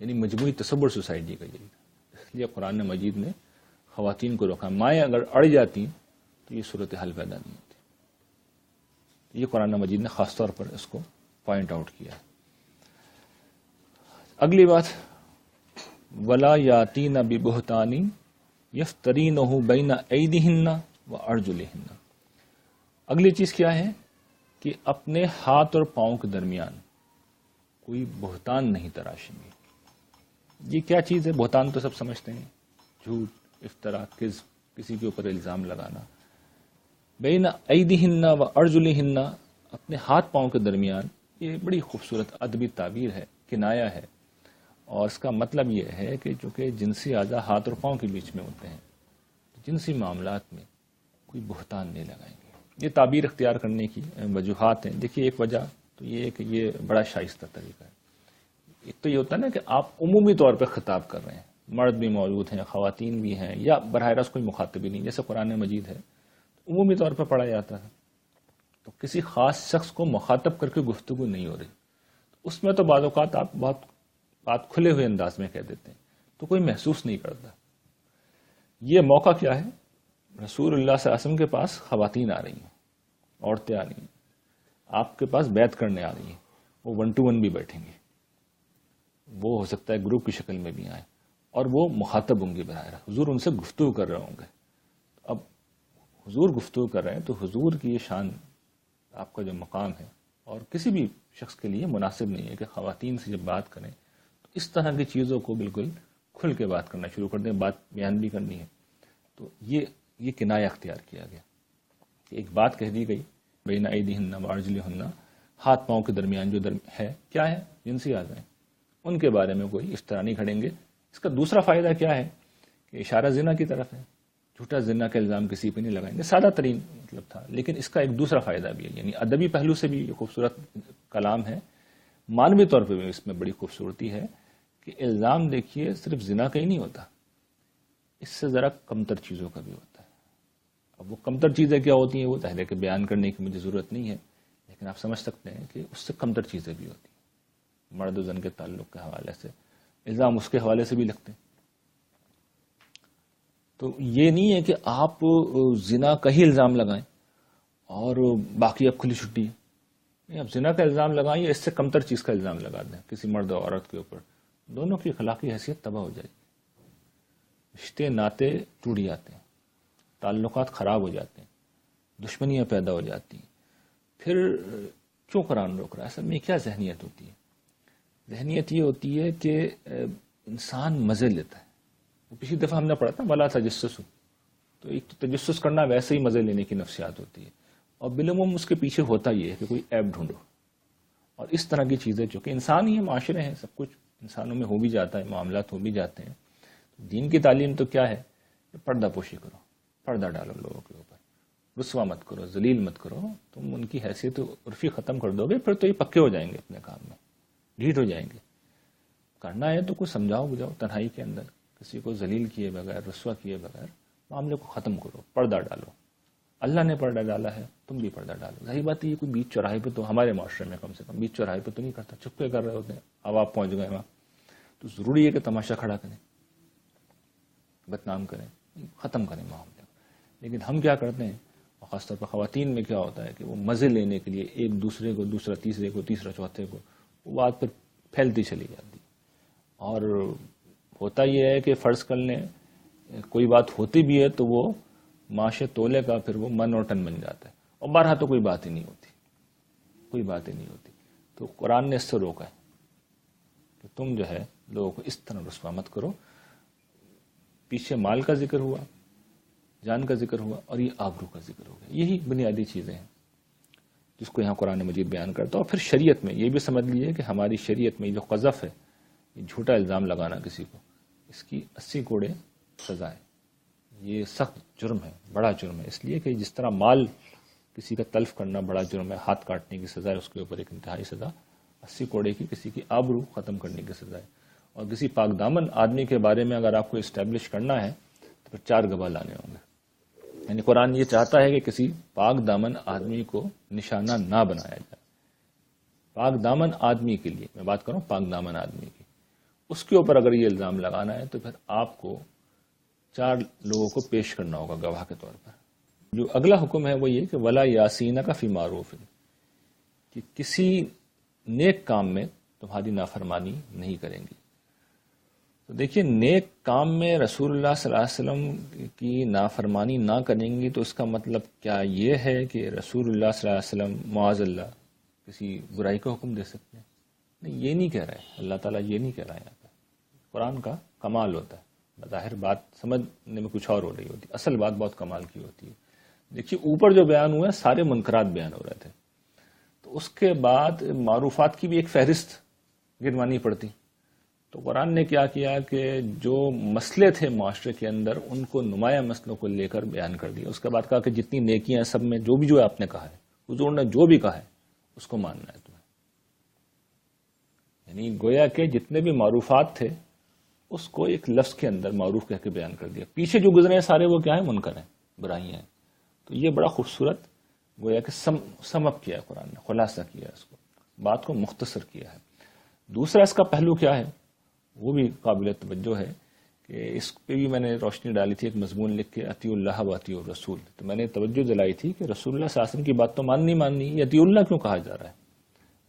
Speaker 1: یعنی مجموعی تصور سوسائٹی کا یہی تھا. اس لیے قرآن مجید نے خواتین کو روکا. مائیں اگر اڑ جاتی تو یہ صورتحال پیدا نہیں ہوتی. یہ قرآن مجید نے خاص طور پر اس کو پوائنٹ آؤٹ کیا ہے. اگلی بات، ولا یاتین ببہتان یفترینہ بین ایدیہن وارجلہن. اگلی چیز کیا ہے کہ اپنے ہاتھ اور پاؤں کے درمیان کوئی بہتان نہیں تراشیں گے. یہ کیا چیز ہے؟ بہتان تو سب سمجھتے ہیں، جھوٹ، افترا، کذب، کسی کے اوپر الزام لگانا. بین ایدیہن وارجلہن، اپنے ہاتھ پاؤں کے درمیان، یہ بڑی خوبصورت ادبی تعبیر ہے، کنایا ہے. اور اس کا مطلب یہ ہے کہ چونکہ جنسی اعضاء ہاتھ اور پاؤں کے بیچ میں ہوتے ہیں، جنسی معاملات میں کوئی بہتان نہیں لگائیں گے. یہ تعبیر اختیار کرنے کی وجوہات ہیں. دیکھیے، ایک وجہ تو یہ ہے کہ یہ بڑا شائستہ طریقہ ہے. ایک تو یہ ہوتا ہے نا کہ آپ عمومی طور پہ خطاب کر رہے ہیں، مرد بھی موجود ہیں، خواتین بھی ہیں، یا براہ راست کوئی مخاطب بھی نہیں، جیسے قرآن مجید ہے عمومی طور پہ پڑھا جاتا ہے، تو کسی خاص شخص کو مخاطب کر کے گفتگو نہیں ہو رہی. اس میں تو بعض اوقات آپ بہت بات کھلے ہوئے انداز میں کہہ دیتے ہیں تو کوئی محسوس نہیں کرتا. یہ موقع کیا ہے؟ رسول اللہ صلی اللہ علیہ وسلم کے پاس خواتین آ رہی ہیں، عورتیں آ رہی ہیں، آپ کے پاس بیعت کرنے آ رہی ہیں. وہ 1 to 1 بھی بیٹھیں گے، وہ ہو سکتا ہے گروپ کی شکل میں بھی آئیں، اور وہ مخاطب ہوں گے براہ راست. حضور ان سے گفتگو کر رہے ہوں گے. اب حضور گفتگو کر رہے ہیں تو حضور کی یہ شان، آپ کا جو مقام ہے، اور کسی بھی شخص کے لیے مناسب نہیں ہے کہ خواتین سے جب بات کریں تو اس طرح کی چیزوں کو بالکل کھل کے بات کرنا شروع کر دیں. بات بیان بھی کرنی ہے تو یہ کنایہ اختیار کیا گیا. ایک بات کہہ دی گئی، بین ایدیہن وارجلہن، ہاتھ پاؤں کے درمیان جو ہے کیا ہے؟ جنسی اعضاء ہیں، ان کے بارے میں کوئی اس طرح نہیں کھڑیں گے. اس کا دوسرا فائدہ کیا ہے کہ اشارہ زنا کی طرف ہے. جھوٹا زنا کا الزام کسی پہ نہیں لگائیں گے. سادہ ترین مطلب تھا، لیکن اس کا ایک دوسرا فائدہ بھی ہے، یعنی ادبی پہلو سے بھی یہ خوبصورت کلام ہے. مانوی طور پہ بھی اس میں بڑی خوبصورتی ہے کہ الزام دیکھیے صرف زنا کا ہی نہیں ہوتا، اس سے ذرا کمتر چیزوں کا بھی ہوتا ہے. اب وہ کمتر چیزیں کیا ہوتی ہیں وہ ظاہر ہے کہ بیان کرنے کی مجھے ضرورت نہیں ہے، لیکن آپ سمجھ سکتے ہیں کہ اس سے کمتر چیزیں بھی ہوتی ہیں. مرد و زن کے تعلق کے حوالے سے الزام اس کے حوالے سے بھی لگتے ہیں. تو یہ نہیں ہے کہ آپ زنا کا ہی الزام لگائیں اور باقی اب کھلی چھٹی ہے. اب زنا کا الزام لگائیں یا اس سے کمتر چیز کا الزام لگا دیں کسی مرد اور عورت کے اوپر، دونوں کی اخلاقی حیثیت تباہ ہو جائے گی. رشتے ناطے ٹوٹ جاتے ہیں، تعلقات خراب ہو جاتے ہیں، دشمنیاں پیدا ہو جاتی ہیں. پھر کیوں قرآن روک رہا ہے؟ اصل میں کیا ذہنیت ہوتی ہے؟ ذہنیت یہ ہوتی ہے کہ انسان مزے لیتا ہے. پچھلی دفعہ ہم نے پڑھا تھا ولا تجسسوا، تو ایک تو تجسس کرنا ویسے ہی مزے لینے کی نفسیات ہوتی ہے، اور بالعموم اس کے پیچھے ہوتا یہ ہے کہ کوئی عیب ڈھونڈو. اور اس طرح کی چیزیں چونکہ انسان ہی ہے، معاشرے ہیں، سب کچھ انسانوں میں ہو بھی جاتا ہے، معاملات ہو بھی جاتے ہیں. دین کی تعلیم تو کیا ہے کہ پردہ پوشی کرو، پردہ ڈالو لوگوں کے اوپر، رسوا مت کرو، ذلیل مت کرو. تم ان کی حیثیت عرفی ختم کر دو گے پھر تو یہ پکے ہو جائیں گے اپنے کام میں، ڈھیٹ ہو جائیں گے. کرنا ہے تو کچھ سمجھاؤ بجاؤ تنہائی کے اندر، کسی کو ذلیل کیے بغیر، رسوا کیے بغیر معاملے کو ختم کرو، پردہ ڈالو. اللہ نے پردہ ڈالا ہے، تم بھی پردہ ڈالو. ظاہر بات ہے یہ کوئی بیچ چوراہے پہ تو ہمارے معاشرے میں کم سے کم بیچ چوراہے پہ تو نہیں کرتا، چپ کے کر رہے ہوتے ہیں. اب آپ پہنچ گئے وہاں تو ضروری ہے کہ تماشا کھڑا کریں، بدنام کریں، ختم کریں معاملے کو. لیکن ہم کیا کرتے ہیں، خاص طور پر خواتین میں کیا ہوتا ہے کہ وہ مزے لینے کے لیے ایک دوسرے کو، دوسرا تیسرے کو، تیسرا چوتھے کو، وہ بات پھر پھیلتی چلی جاتی. اور ہوتا یہ ہے کہ فرض کر لیں کوئی بات ہوتی بھی ہے تو وہ معاشے تولے کا پھر وہ من اور ٹن بن جاتا ہے، اور بارہا تو کوئی بات ہی نہیں ہوتی، کوئی بات ہی نہیں ہوتی. تو قرآن نے اس سے روکا ہے کہ تم جو ہے لوگوں کو اس طرح رسوا مت کرو. پیچھے مال کا ذکر ہوا، جان کا ذکر ہوا، اور یہ آبرو کا ذکر ہو گیا. یہی بنیادی چیزیں ہیں جس کو یہاں قرآن مجید بیان کرتا ہے. اور پھر شریعت میں یہ بھی سمجھ لیجیے کہ ہماری شریعت میں جو قذف ہے، یہ جھوٹا الزام لگانا کسی کو، اس کی 80 کوڑے سزا ہے. یہ سخت جرم ہے، بڑا جرم ہے. اس لیے کہ جس طرح مال کسی کا تلف کرنا بڑا جرم ہے، ہاتھ کاٹنے کی سزا ہے، اس کے اوپر ایک انتہائی سزا 80 کوڑے کی کسی کی آبرو ختم کرنے کی سزا ہے. اور کسی پاک دامن آدمی کے بارے میں اگر آپ کو اسٹیبلش کرنا ہے تو پھر 4 گواہ لانے ہوں گے. یعنی قرآن یہ چاہتا ہے کہ کسی پاک دامن آدمی کو نشانہ نہ بنایا جائے. پاک دامن آدمی کے لیے میں بات کروں، پاک دامن آدمی کی، اس کے اوپر اگر یہ الزام لگانا ہے تو پھر آپ کو 4 لوگوں کو پیش کرنا ہوگا گواہ کے طور پر. جو اگلا حکم ہے وہ یہ کہ ولا یاسین کا فی معروف، کہ کسی نیک کام میں تمہاری نافرمانی نہیں کریں گی. تو دیکھیے، نیک کام میں رسول اللہ صلی اللہ علیہ وسلم کی نافرمانی نہ کریں گی تو اس کا مطلب کیا یہ ہے کہ رسول اللہ صلی اللہ علیہ وسلم معاذ اللہ کسی برائی کا حکم دے سکتے ہیں؟ نہیں، یہ نہیں کہہ رہا ہے اللہ تعالیٰ، یہ نہیں کہہ رہا ہے یہاں پہ. قرآن کا کمال ہوتا ہے، بظاہر بات سمجھنے میں کچھ اور ہو رہی ہوتی ہے، اصل بات بہت کمال کی ہوتی ہے. دیکھیے، اوپر جو بیان ہوا ہے سارے منکرات بیان ہو رہے تھے، تو اس کے بعد معروفات کی بھی ایک فہرست گنوانی پڑتی. تو قرآن نے کیا کیا کہ جو مسئلے تھے معاشرے کے اندر ان کو نمایاں مسئلوں کو لے کر بیان کر دیا. اس کے بعد کہا کہ جتنی نیکیاں ہیں سب میں جو بھی آپ نے کہا ہے، حضور نے جو بھی کہا ہے اس کو ماننا ہے تمہیں. یعنی گویا کہ جتنے بھی معروفات تھے اس کو ایک لفظ کے اندر معروف کہہ کے بیان کر دیا. پیچھے جو گزرے ہیں سارے وہ کیا ہیں؟ منکر ہیں، برائیاں ہیں. تو یہ بڑا خوبصورت گویا کہ سم اپ کیا ہے قرآن نے، خلاصہ کیا ہے اس کو، بات کو مختصر کیا ہے. دوسرا اس کا پہلو کیا ہے وہ بھی قابل توجہ ہے کہ اس پہ بھی میں نے روشنی ڈالی تھی، ایک مضمون لکھ کے اطیع اللہ و اطیع الرسول. تو میں نے توجہ دلائی تھی کہ رسول اللہ صلی اللہ علیہ وسلم کی بات تو ماننی، یہ اطیع اللہ کیوں کہا جا رہا ہے؟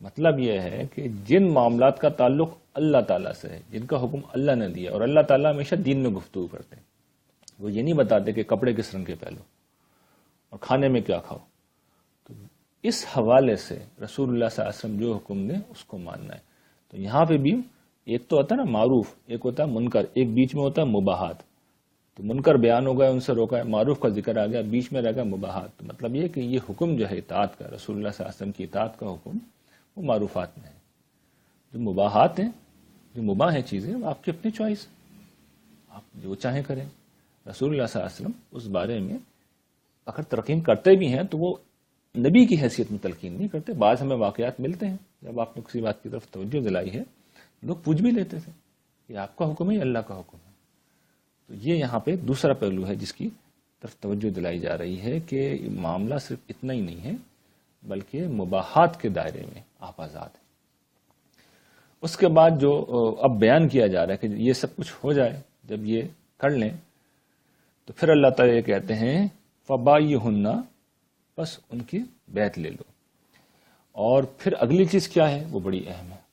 Speaker 1: مطلب یہ ہے کہ جن معاملات کا تعلق اللہ تعالیٰ سے ہے، جن کا حکم اللہ نے دیا، اور اللہ تعالیٰ ہمیشہ دین میں گفتگو کرتے ہیں، وہ یہ نہیں بتاتے کہ کپڑے کس رنگ کے پہنو اور کھانے میں کیا کھاؤ. تو اس حوالے سے رسول اللہ صلی اللہ علیہ وسلم جو حکم دیں اس کو ماننا ہے. تو یہاں پہ بھی ایک تو ہوتا ہے نا معروف، ایک ہوتا ہے منکر، ایک بیچ میں ہوتا ہے مباحات. تو منکر بیان ہو گیا، ان سے روکا ہے، معروف کا ذکر آ گیا، بیچ میں رہ گیا مباحات. تو مطلب یہ کہ یہ حکم جو ہے اطاعت کا، رسول اللہ صلی اللہ علیہ وسلم کی اطاعت کا حکم، وہ معروفات میں ہے. جو مباحات ہیں، جو مباح ہیں چیزیں، وہ آپ کی اپنی چوائس، آپ جو چاہیں کریں. رسول اللہ صلی اللہ علیہ وسلم اس بارے میں اگر تلقین کرتے بھی ہیں تو وہ نبی کی حیثیت میں تلقین نہیں کرتے. بعض ہمیں واقعات ملتے ہیں جب آپ نے کسی بات کی طرف توجہ دلائی ہے، لوگ پوچھ بھی لیتے تھے یہ آپ کا حکم ہے یا اللہ کا حکم ہے. تو یہ یہاں پہ دوسرا پہلو ہے جس کی طرف توجہ دلائی جا رہی ہے کہ معاملہ صرف اتنا ہی نہیں ہے بلکہ مباحات کے دائرے میں آپ آزاد ہیں. اس کے بعد جو اب بیان کیا جا رہا ہے کہ یہ سب کچھ ہو جائے، جب یہ کر لیں تو پھر اللہ تعالیٰ یہ کہتے ہیں فبائہن، بس ان کی بیعت لے لو. اور پھر اگلی چیز کیا ہے وہ بڑی اہم ہے،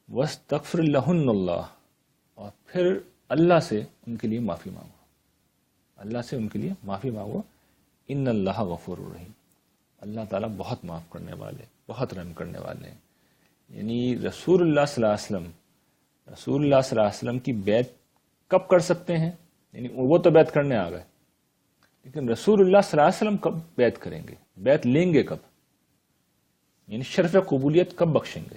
Speaker 1: وَاسْتَغْفِرْ لَهُنَّ اللَّهُ، اور پھر اللہ سے ان کے لیے معافی مانگو، اللہ سے ان کے لیے معافی مانگو. ان اللہ غفور الرحیم، اللہ تعالیٰ بہت معاف کرنے والے، بہت رحم کرنے والے ہیں. یعنی رسول اللہ صلی اللہ علیہ وسلم، رسول اللہ صلی اللہ علیہ وسلم کی بیعت کب کر سکتے ہیں؟ یعنی وہ تو بیعت کرنے آ گئے، لیکن رسول اللہ صلی اللہ علیہ وسلم کب بیعت کریں گے، بیعت لیں گے کب، یعنی شرف قبولیت کب بخشیں گے؟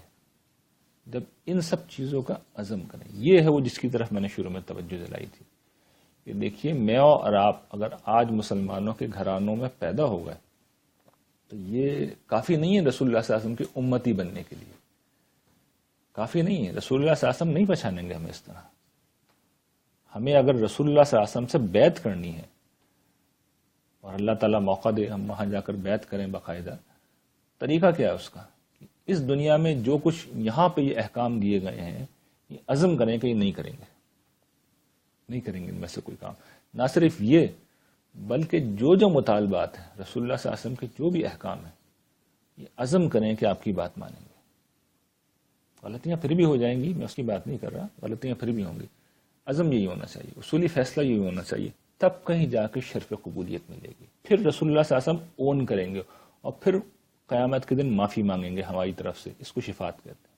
Speaker 1: جب ان سب چیزوں کا عزم کریں. یہ ہے وہ جس کی طرف میں نے شروع میں توجہ دلائی تھی کہ دیکھیے میں اور آپ اگر آج مسلمانوں کے گھرانوں میں پیدا ہو گئے تو یہ کافی نہیں ہے رسول اللہ صلی اللہ علیہ وسلم کی امتی بننے کے لیے، کافی نہیں ہے. رسول اللہ صلی اللہ علیہ وسلم نہیں پہچانیں گے ہمیں اس طرح. ہمیں اگر رسول اللہ صلی اللہ علیہ وسلم سے بیعت کرنی ہے اور اللہ تعالیٰ موقع دے ہم وہاں جا کر بیعت کریں باقاعدہ، طریقہ کیا ہے اس کا؟ اس دنیا میں جو کچھ یہاں پہ یہ احکام دیے گئے ہیں یہ عزم کریں کہ یہ نہیں کریں گے، نہیں کریں گے ان میں سے کوئی کام. نہ صرف یہ بلکہ جو مطالبات ہیں رسول اللہ صلی اللہ علیہ وسلم کے، جو بھی احکام ہیں، یہ عزم کریں کہ آپ کی بات مانیں گے. غلطیاں پھر بھی ہو جائیں گی، میں اس کی بات نہیں کر رہا، غلطیاں پھر بھی ہوں گی. عزم یہی ہونا چاہیے، اصولی فیصلہ یہی ہونا چاہیے، تب کہیں جا کے شرف قبولیت ملے گی. پھر رسول اللہ صلی اللہ علیہ وسلم اون کریں گے اور پھر قیامت کے دن معافی مانگیں گے ہماری طرف سے. اس کو شفاعت کہتے ہیں.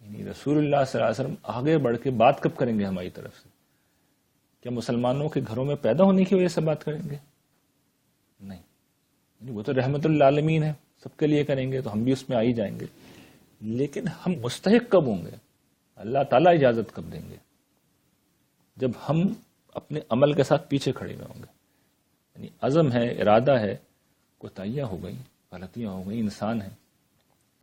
Speaker 1: یعنی رسول اللہ صلی اللہ علیہ وسلم آگے بڑھ کے بات کب کریں گے ہماری طرف سے؟ کیا مسلمانوں کے گھروں میں پیدا ہونے کی وجہ سے بات کریں گے؟ نہیں. یعنی وہ تو رحمت للعالمین ہے، سب کے لیے کریں گے تو ہم بھی اس میں آ ہی جائیں گے. لیکن ہم مستحق کب ہوں گے؟ اللہ تعالیٰ اجازت کب دیں گے؟ جب ہم اپنے عمل کے ساتھ پیچھے کھڑے ہوئے ہوں گے. یعنی عزم ہے، ارادہ ہے، کوتاہیاں ہو گئی، غلطیاں ہو گئی، انسان ہے،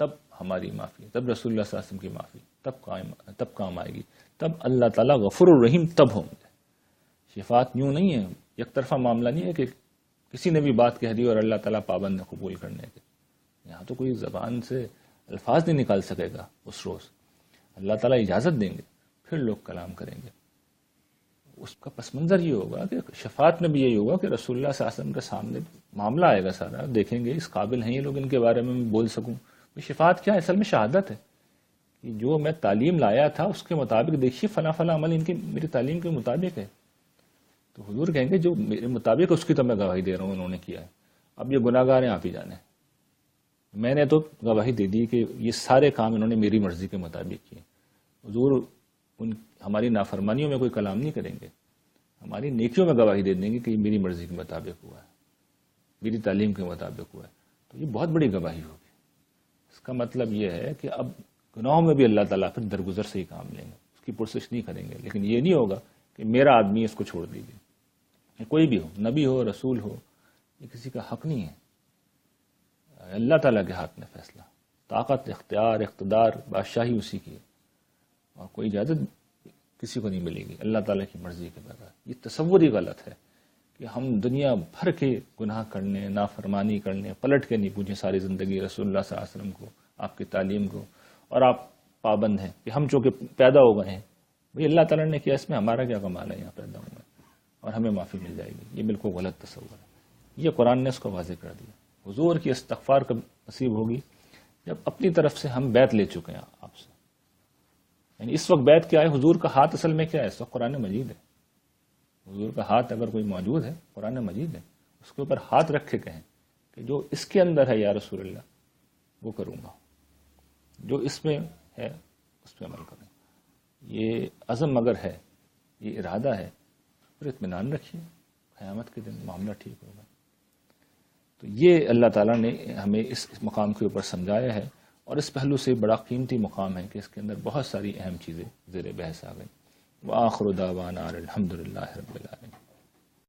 Speaker 1: تب ہماری معافی، تب رسول اللہ صلی اللہ علیہ وسلم کی معافی. تب کام آئے گی، تب اللہ تعالیٰ غفور الرحیم تب ہوں گے۔ شفاعت یوں نہیں ہے، یک طرفہ معاملہ نہیں ہے کہ کسی نے بھی بات کہہ دی اور اللہ تعالیٰ پابند ہے قبول کرنے کے۔ یہاں تو کوئی زبان سے الفاظ نہیں نکال سکے گا اس روز، اللہ تعالیٰ اجازت دیں گے، پھر لوگ کلام کریں گے۔ اس کا پس منظر یہ ہوگا کہ شفاعت میں بھی یہی ہوگا کہ رسول اللہ صلی اللہ علیہ وسلم کے سامنے معاملہ آئے گا سارا، دیکھیں گے اس قابل ہیں یہ لوگ ان کے بارے میں بول سکوں۔ شفاعت کیا ہے؟ اصل میں شہادت ہے کہ جو میں تعلیم لایا تھا اس کے مطابق دیکھیے فلاں فلاں عمل ان کی میری تعلیم کے مطابق ہے، تو حضور کہیں گے جو میرے مطابق اس کی تو میں گواہی دے رہا ہوں انہوں نے کیا ہے، اب یہ گناہ گار ہیں آپ ہی جانے، میں نے تو گواہی دے دی کہ یہ سارے کام انہوں نے میری مرضی کے مطابق کیے۔ حضور ہماری نافرمانیوں میں کوئی کلام نہیں کریں گے، ہماری نیکیوں میں گواہی دے دیں گے کہ یہ میری مرضی کے مطابق ہوا ہے، میری تعلیم کے مطابق ہوا ہے، تو یہ بہت بڑی گواہی ہوگی۔ اس کا مطلب یہ ہے کہ اب گناہوں میں بھی اللہ تعالیٰ پھر درگزر سے ہی کام لیں گے، اس کی پرسش نہیں کریں گے، لیکن یہ نہیں ہوگا کہ میرا آدمی اس کو چھوڑ دیجیے، کوئی بھی ہو، نبی ہو، رسول ہو، یہ کسی کا حق نہیں ہے، اللہ تعالیٰ کے ہاتھ میں فیصلہ، طاقت، اختیار، اقتدار، بادشاہی اسی کی ہے، اور کوئی اجازت کسی کو نہیں ملے گی اللہ تعالیٰ کی مرضی کے بغیر۔ یہ تصور ہی غلط ہے کہ ہم دنیا بھر کے گناہ کرنے، نافرمانی کرنے، پلٹ کے نہیں پوچھیں ساری زندگی رسول اللہ صلی اللہ علیہ وسلم کو، آپ کی تعلیم کو، اور آپ پابند ہیں کہ ہم چونکہ پیدا ہو گئے ہیں، بھئی اللہ تعالیٰ نے کیا، اس میں ہمارا کیا کمال ہے، یہاں پیدا ہوئے اور ہمیں معافی مل جائے گی، یہ بالکل غلط تصور ہے۔ یہ قرآن نے اس کو واضح کر دیا۔ حضور کی استغفار کب نصیب ہوگی؟ جب اپنی طرف سے ہم بیعت لے چکے ہیں آپ سے، یعنی اس وقت بیعت کیا ہے؟ حضور کا ہاتھ اصل میں کیا ہے؟ اس وقت قرآن مجید ہے۔ حضور کا ہاتھ اگر کوئی موجود ہے، قرآن مجید ہے، اس کے اوپر ہاتھ رکھ کے کہیں کہ جو اس کے اندر ہے یا رسول اللہ وہ کروں گا، جو اس میں ہے اس پہ عمل کریں۔ یہ عزم اگر ہے، یہ ارادہ ہے، پھر اطمینان رکھیے، قیامت کے دن معاملہ ٹھیک ہوگا۔ تو یہ اللہ تعالیٰ نے ہمیں اس مقام کے اوپر سمجھایا ہے، اور اس پہلو سے بڑا قیمتی مقام ہے کہ اس کے اندر بہت ساری اہم چیزیں زیر بحث آ گئیں۔ وآخر دعوانا الحمد للہ رب العالمین۔